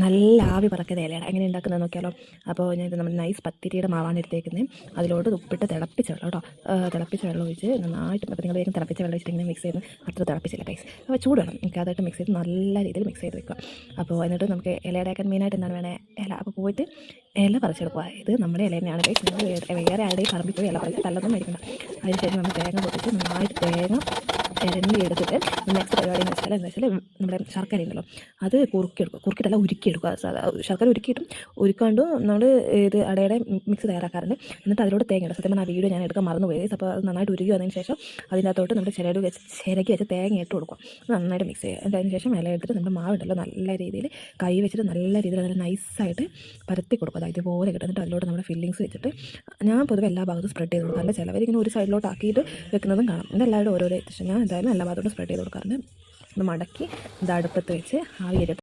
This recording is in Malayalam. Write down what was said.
നല്ല ആവി പറക്കുന്ന ഇലയാണ് എങ്ങനെ ഉണ്ടാക്കുന്നത് നോക്കിയാലോ. അപ്പോൾ ഞാൻ ഇത് നമ്മൾ നൈസ് പത്തിരിയുടെ മാവാണ് എടുത്തേക്കുന്നത്. അതിലോട്ട് ഉപ്പിട്ട് തിളപ്പിച്ച വെള്ളം കേട്ടോ, തിളപ്പിച്ച വെള്ളം ഒഴിച്ച് നന്നായിട്ട്, അപ്പോൾ നിങ്ങൾ വേഗം തിളപ്പിച്ച വെള്ളം ഒഴിച്ചിട്ട് ഇങ്ങനെ മിക്സ് ചെയ്ത്, അത്ര തിളപ്പിച്ചില്ല ഗൈസ്, അപ്പോൾ ചൂട് വേണം എനിക്ക് അതായിട്ട് മിക്സ് ചെയ്ത് നല്ല രീതിയിൽ മിക്സ് ചെയ്ത് വെക്കുക. അപ്പോൾ എന്നിട്ട് നമുക്ക് ഇലയുടെയൊക്കെ മെയിനായിട്ട് എന്താണ് വേണേ ഇല, അപ്പോൾ പോയിട്ട് ഇല പറിച്ചെടുക്കുക. ഇത് നമ്മുടെ ഇല തന്നെയാണ് ഗൈസ്, നിങ്ങൾ വേറെ ആരുടെയും പറമ്പിൽ പോയി ഇല പറിച്ച് തല്ലൊന്നും മേടിക്കണം. അതിനുശേഷം നമ്മൾ തേങ്ങ പൊട്ടിച്ച് നന്നായിട്ട് തേങ്ങ ചിരണ്ടി എടുത്തിട്ട് നെക്സ്റ്റ് പരിപാടി എന്ന് വെച്ചാൽ നമ്മുടെ ശർക്കര ഉണ്ടല്ലോ അത് കുറുക്കിയിട്ടല്ല ഉരുക്കിയെടുക്കുക. ശർക്കര ഉരുക്കാണ്ടും നമ്മൾ ഇത് അടയുടെ മിക്സ് തയ്യാറാക്കാറുണ്ട്. എന്നിട്ട് അതിലൂടെ തേങ്ങ ഇടും. സത്യം പറഞ്ഞാൽ ആ വീഡിയോ ഞാൻ എടുക്കാൻ മറന്നുപോയി. അപ്പോൾ അത് നന്നായിട്ട് ഉരുകി വന്നതിന് ശേഷം അതിനകത്തോട്ട് നമ്മൾ ചിരകി വെച്ച് തേങ്ങ ഇട്ട് കൊടുക്കും. നന്നായിട്ട് മിക്സ് ചെയ്യുക. അതിന് ശേഷം ഇല എടുത്തിട്ട് നമ്മുടെ മാവുണ്ടല്ലോ നല്ല രീതിയിൽ കൈ വെച്ചിട്ട് നല്ല രീതിയിൽ നല്ല നൈസായിട്ട് പരത്തി കൊടുക്കുക. അത് ഇതുപോലെ കിട്ടുന്നിട്ട് അതിലോട്ട് നമ്മുടെ ഫില്ലിങ്സ് വെച്ചിട്ട് ഞാൻ പൊതുവെ എല്ലാ ഭാഗത്തും സ്പ്രെഡ് ചെയ്ത് കൊടുക്കും. അല്ല ചിലവരിങ്ങനെ ഒരു സൈഡിലോട്ട് ആക്കിയിട്ട് വെക്കുന്നതും കാണാം. ഇതെല്ലാവരും ഓരോരോ ഇഷ്ടം. ഞാൻ എന്തായാലും എല്ലാ ഭാഗത്തോട്ടും സ്പ്രെഡ് ചെയ്ത് കൊടുക്കാറുണ്ട്. ഒന്ന് മടക്കി ഇത് അടുപ്പത്ത് വെച്ച് ആവി